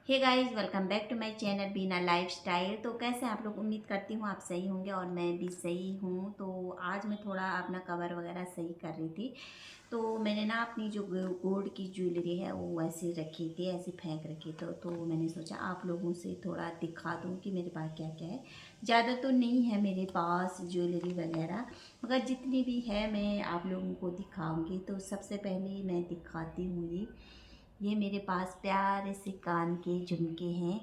Hey guys, welcome back to my channel Beena lifestyle. तो कैसे आप लोग, उम्मीद करती हूँ आप सही होंगे और मैं भी सही हूँ। तो आज मैं थोड़ा अपना कवर वगैरह सही कर रही थी। तो मैंने ना अपनी जो गोल्ड की ज्वेलरी है वो ऐसे रखी थी, ऐसे फेंक रखी। तो मैंने सोचा आप लोगों से थोड़ा दिखा दूँ कि मेरे पास क्या क्या है। ज़्यादा तो नहीं है मेरे पास ज्वेलरी वगैरह, मगर जितनी भी है मैं आप लोगों को दिखाऊंगी। तो सबसे पहले मैं दिखाती हूँ ये मेरे पास प्यारे से कान के झुमके हैं।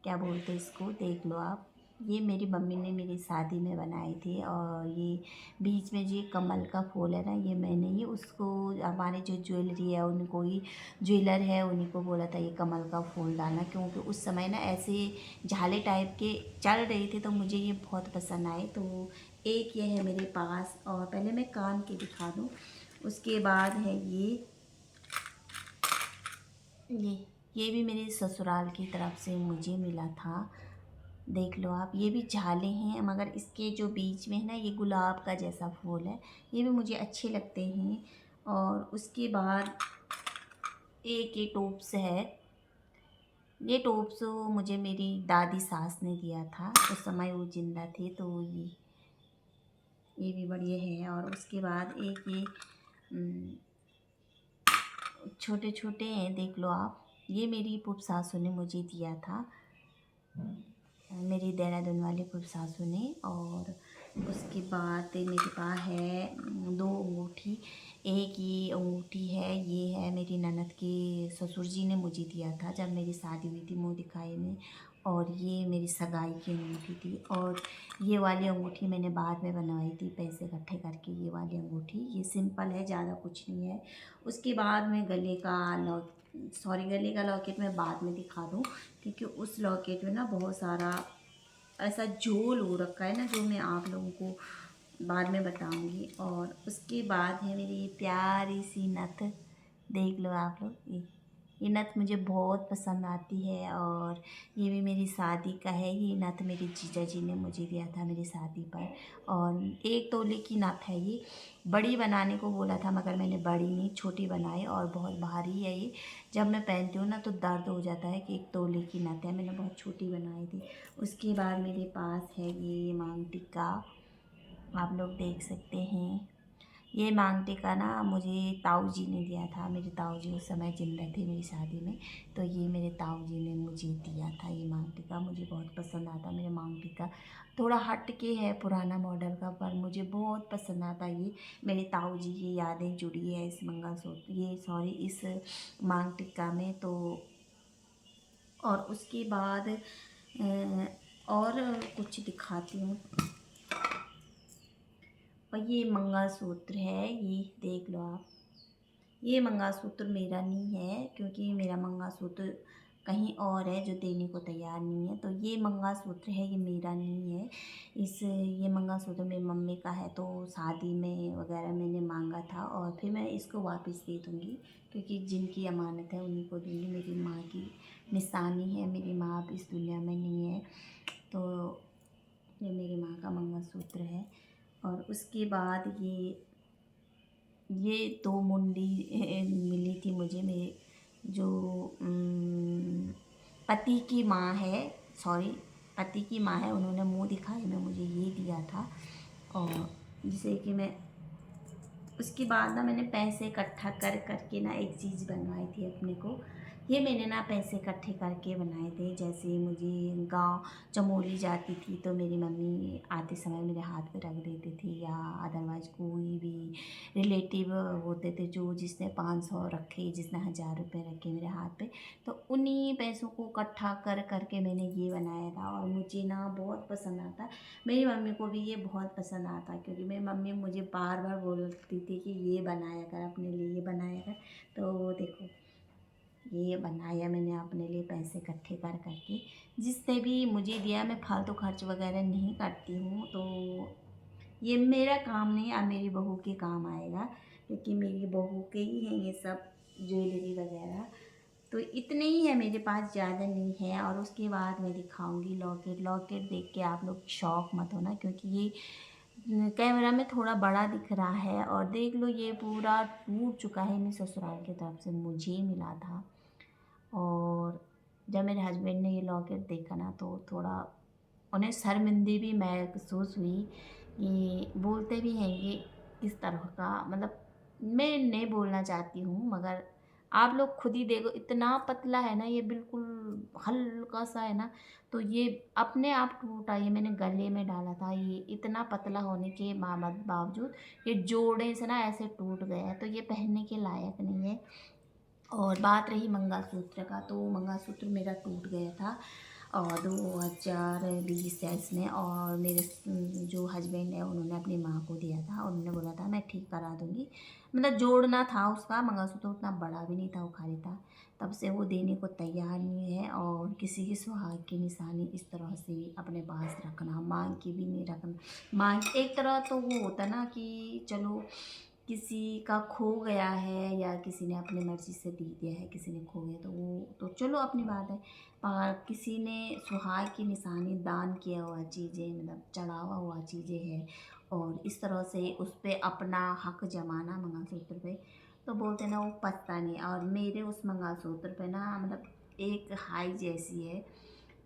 क्या बोलते हैं इसको, देख लो आप। ये मेरी मम्मी ने मेरी शादी में बनाए थे। और ये बीच में जो कमल का फूल है ना, ये मैंने ही उसको, हमारे जो ज्वेलरी है उनको ही, ज्वेलर है उन्हीं को बोला था ये कमल का फूल डालना, क्योंकि उस समय ना ऐसे झाले टाइप के चल रहे थे तो मुझे ये बहुत पसंद आए। तो एक ये है मेरे पास। और पहले मैं कान के दिखा दूँ, उसके बाद है ये ये भी मेरे ससुराल की तरफ से मुझे मिला था। देख लो आप, ये भी झाले हैं मगर इसके जो बीच में है ना, ये गुलाब का जैसा फूल है। ये भी मुझे अच्छे लगते हैं। और उसके बाद एक ये टोप्स है। ये टोप्स मुझे मेरी दादी सास ने दिया था, उस समय वो जिंदा थे। तो ये भी बढ़िया है। और उसके बाद एक ये छोटे छोटे हैं, देख लो आप। ये मेरी पुप सासू ने मुझे दिया था, मेरी देहरादून वाली पुप सासू ने। और उसके बाद मेरे पास है दो अंगूठी। एक ये अंगूठी है, ये है मेरी ननद के ससुर जी ने मुझे दिया था जब मेरी शादी हुई थी मुँह दिखाई में। और ये मेरी सगाई की अंगूठी थी। और ये वाली अंगूठी मैंने बाद में बनवाई थी पैसे इकट्ठे करके। ये वाली अंगूठी ये सिंपल है, ज़्यादा कुछ नहीं है। उसके बाद में गले का लॉकेट मैं बाद में दिखा दूँ, क्योंकि उस लॉकेट में ना बहुत सारा ऐसा झोल हो रखा है ना, जो मैं आप लोगों को बाद में बताऊंगी। और उसके बाद है मेरी ये प्यारी सी नथ। देख लो आप लोग, ये नथ मुझे बहुत पसंद आती है। और ये भी मेरी शादी का है। ये नथ मेरे जीजा जी ने मुझे दिया था मेरी शादी पर। और 1 तोले की नथ है ये। बड़ी बनाने को बोला था मगर मैंने बड़ी नहीं, छोटी बनाई। और बहुत भारी है ये, जब मैं पहनती हूँ ना तो दर्द हो जाता है कि 1 तोले की नथ है, मैंने बहुत छोटी बनाई थी। उसके बाद मेरे पास है ये मांग टिक्का, आप लोग देख सकते हैं। ये मांग टीका ना मुझे ताऊ जी ने दिया था, मेरे ताऊ जी उस समय जिंदा थे मेरी शादी में। तो ये मेरे ताऊ जी ने मुझे दिया था। ये मांग टीका मुझे बहुत पसंद आता। मेरे मांग टीका थोड़ा हट के है, पुराना मॉडल का, पर मुझे बहुत पसंद आता। ये मेरे ताऊ जी की यादें जुड़ी है इस मंगलसूत्र, ये सॉरी, इस मांग टीका में। तो और उसके बाद और कुछ दिखाती हूँ। और ये मंगलसूत्र है, ये देख लो आप। ये मंगलसूत्र मेरा नहीं है, क्योंकि मेरा मंगलसूत्र कहीं और है जो देने को तैयार नहीं है। तो ये मंगलसूत्र है, ये मेरा नहीं है। ये मंगलसूत्र मेरी मम्मी का है, तो शादी में वगैरह मैंने मांगा था और फिर मैं इसको वापस दे दूँगी, क्योंकि जिनकी अमानत है उन्हीं को दूँगी। मेरी माँ की निशानी है, मेरी माँ अब इस दुनिया में नहीं है। तो ये मेरी माँ का मंगलसूत्र है। और उसके बाद ये 2 मुंडी मिली थी मुझे, मेरे जो पति की माँ है, सॉरी, पति की माँ है, उन्होंने मुंह दिखाई में मुझे ये दिया था। और जिसे कि मैं, उसके बाद ना मैंने पैसे इकट्ठा कर करके ना एक चीज़ बनवाई थी अपने को। ये मैंने ना पैसे इकट्ठे करके बनाए थे। जैसे मुझे गांव चमोली जाती थी तो मेरी मम्मी आते समय मेरे हाथ पे रख देती थी, या अदरवाइज़ कोई भी रिलेटिव होते थे जो जिसने 500 रखे, जिसने 1000 रुपये रखे मेरे हाथ पे, तो उन्हीं पैसों को इकट्ठा कर करके मैंने ये बनाया था। और मुझे ना बहुत पसंद आता। मेरी मम्मी को भी ये बहुत पसंद आता, क्योंकि मेरी मम्मी मुझे बार बार बोलती थी कि ये बनाया कर अपने लिए, ये बनाया कर। तो देखो, ये बनाया मैंने अपने लिए पैसे इकट्ठे कर करके। जिसने भी मुझे दिया, मैं फालतू खर्च वगैरह नहीं करती हूँ। तो ये मेरा काम नहीं, अब मेरी बहू के काम आएगा, क्योंकि मेरी बहू के ही हैं ये सब ज्वेलरी वगैरह। तो इतने ही है मेरे पास, ज़्यादा नहीं है। और उसके बाद मैं दिखाऊंगी लॉकेट। लॉकेट देख के आप लोग शौक मत होना, क्योंकि ये कैमरा में थोड़ा बड़ा दिख रहा है। और देख लो, ये पूरा टूट चुका है, मेरे ससुराल की तरफ से मुझे मिला था। और जब मेरे हस्बैंड ने ये लॉकेट देखा ना तो थोड़ा उन्हें शर्मिंदी भी महसूस हुई। ये बोलते भी हैं कि किस तरह का, मतलब मैं नहीं बोलना चाहती हूँ, मगर आप लोग खुद ही देखो, इतना पतला है ना ये, बिल्कुल हल्का सा है ना। तो ये अपने आप टूटा, ये मैंने गले में डाला था, ये इतना पतला होने के बावजूद ये जोड़े से ना ऐसे टूट गया है, तो ये पहनने के लायक नहीं है। और बात रही मंगलसूत्र का, तो मंगलसूत्र मेरा टूट गया था और 2020 में, और मेरे जो हस्बैंड है उन्होंने अपनी माँ को दिया था और उन्होंने बोला था मैं ठीक करा दूँगी। मतलब जोड़ना था उसका, मंगलसूत्र उतना बड़ा भी नहीं था, वो खाली था। तब से वो देने को तैयार नहीं है, और किसी की सुहाग की निशानी इस तरह से अपने पास रखना, मांग के भी नहीं रखना। मांग एक तरह तो वो होता ना कि चलो किसी का खो गया है या किसी ने अपनी मर्ज़ी से दे दिया है, किसी ने खो गया तो वो तो चलो अपनी बात है। पर किसी ने सुहाग की निशानी दान किया हुआ चीज़ें, मतलब चढ़ावा हुआ चीज़ें हैं, और इस तरह से उस पे अपना हक जमाना मंगलसूत्र पे, तो बोलते हैं ना वो पछता नहीं। और मेरे उस मंगलसूत्र पे ना मतलब एक हाई जैसी है।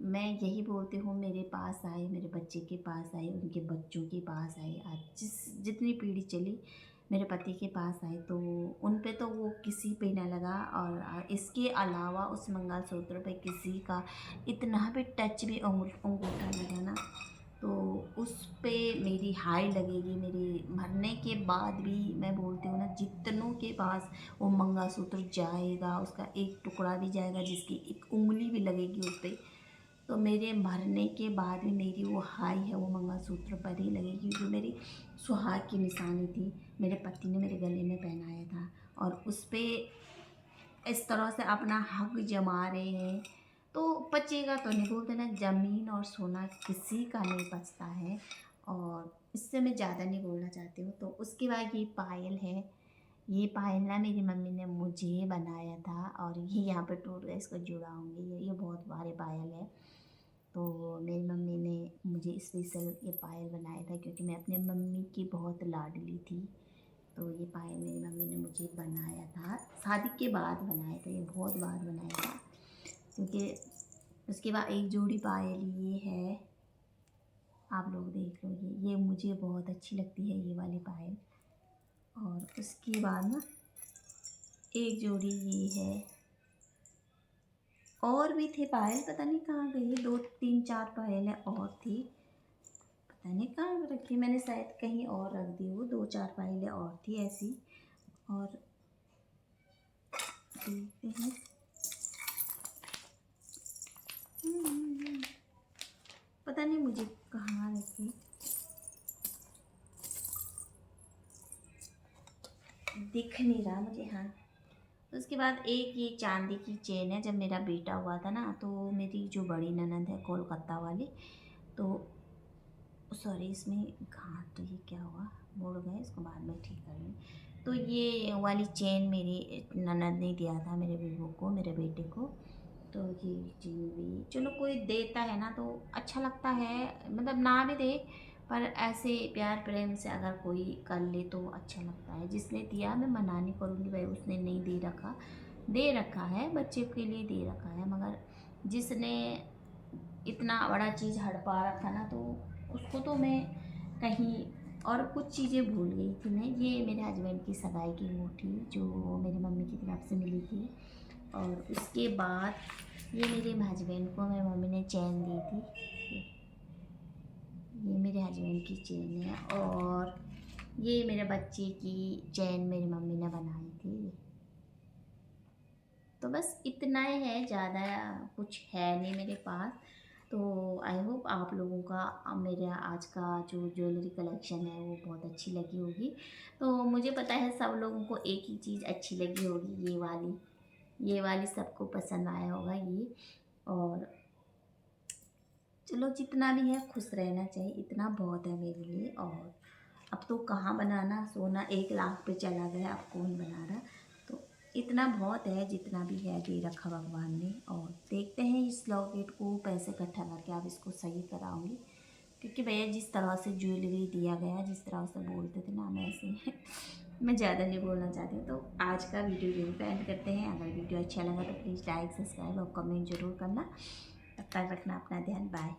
मैं यही बोलती हूँ, मेरे पास आए, मेरे बच्चे के पास आए, उनके बच्चों के पास आए, आज जितनी पीढ़ी चली मेरे पति के पास आए, तो उन पे तो वो किसी पे ना लगा। और इसके अलावा उस मंगलसूत्र पे किसी का इतना भी टच भी अंगूठा लगा ना, तो उस पे मेरी हाय लगेगी। मेरे मरने के बाद भी मैं बोलती हूँ ना, जितनों के पास वो मंगलसूत्र जाएगा, उसका एक टुकड़ा भी जाएगा, जिसकी एक उंगली भी लगेगी उस पर, तो मेरे मरने के बाद भी मेरी वो हाय है वो मंगलसूत्र पर ही लगेगी, जो मेरी सुहाग की निशानी थी। मेरे पति ने मेरे गले में पहनाया था, और उस पे इस तरह से अपना हक जमा रहे हैं, तो बचेगा तो नहीं। बोलते ना ज़मीन और सोना किसी का नहीं बचता है। और इससे मैं ज़्यादा नहीं बोलना चाहती हूँ। तो उसके बाद ये पायल है। ये पायल ना मेरी मम्मी ने मुझे बनाया था, और ये यहाँ पे टूट गया, इसको जुड़ाऊँगी। ये बहुत भारी पायल है। तो मेरी मम्मी ने मुझे स्पेशल ये पायल बनाया था, क्योंकि मैं अपने मम्मी की बहुत लाडली थी। तो ये पायल मेरी मम्मी ने मुझे बनाया था, शादी के बाद बनाया था, ये बहुत बाद बनाया था। क्योंकि उसके बाद एक जोड़ी पायल ये है, आप लोग देख लो, ये मुझे बहुत अच्छी लगती है ये वाली पायल। और उसके बाद ना एक जोड़ी ये है, और भी थे पायल, पता नहीं कहाँ गई, 2 3 4 पायलें और थी, पता नहीं कहाँ रखी मैंने, शायद कहीं और रख दी। वो 2 4 पायलें और थी ऐसी। और देखते हैं, पता नहीं मुझे कहाँ रखी, दिख नहीं रहा मुझे। हाँ, उसके बाद एक ये चांदी की चेन है। जब मेरा बेटा हुआ था ना, तो मेरी जो बड़ी ननद है कोलकाता वाली, तो सॉरी इसमें गांठ, ये क्या हुआ, मुड़ गए, इसको बाद में ठीक करेंगे। तो ये वाली चेन मेरी ननद ने दिया था मेरे वीवो को, मेरे बेटे को। तो ये चीज़ भी चलो कोई देता है ना तो अच्छा लगता है, मतलब ना भी दे पर ऐसे प्यार प्रेम से अगर कोई कर ले तो अच्छा लगता है। जिसने दिया मैं मना नहीं करूँगी, भाई उसने नहीं दे रखा है, बच्चे के लिए दे रखा है, मगर जिसने इतना बड़ा चीज़ हड़पा रखा ना, तो उसको तो मैं कहीं और कुछ चीज़ें भूल गई थी मैं। ये मेरे हस्बैंड की सगाई की अंगूठी जो मेरी मम्मी की तरफ से मिली थी। और उसके बाद ये मेरे हस्बैंड को मेरी मम्मी ने चेन दी थी, ये मेरे हस्बैंड की चेन है। और ये मेरे बच्चे की चेन मेरी मम्मी ने बनाई थी। तो बस इतना ही है, ज़्यादा कुछ है नहीं मेरे पास। तो आई होप आप लोगों का मेरा आज का जो ज्वेलरी कलेक्शन है वो बहुत अच्छी लगी होगी। तो मुझे पता है सब लोगों को एक ही चीज़ अच्छी लगी होगी, ये वाली सबको पसंद आया होगा ये। और चलो जितना भी है खुश रहना चाहिए, इतना बहुत है मेरे लिए। और अब तो कहाँ बनाना, सोना 1 लाख पे चला गया, अब कौन बना रहा। तो इतना बहुत है, जितना भी है दे रखा भगवान ने। और देखते हैं इस लॉकेट को पैसे इकट्ठा करके अब इसको सही कराऊंगी, क्योंकि भैया जिस तरह से ज्वेलरी दिया गया, जिस तरह से बोलते थे ना, हम ऐसे मैं ज़्यादा नहीं बोलना चाहती हूँ। तो आज का वीडियो यहीं पे एंड करते हैं। अगर वीडियो अच्छा लगा तो प्लीज़ लाइक, सब्सक्राइब और कमेंट जरूर करना। तब तक रखना अपना ध्यान। बाय।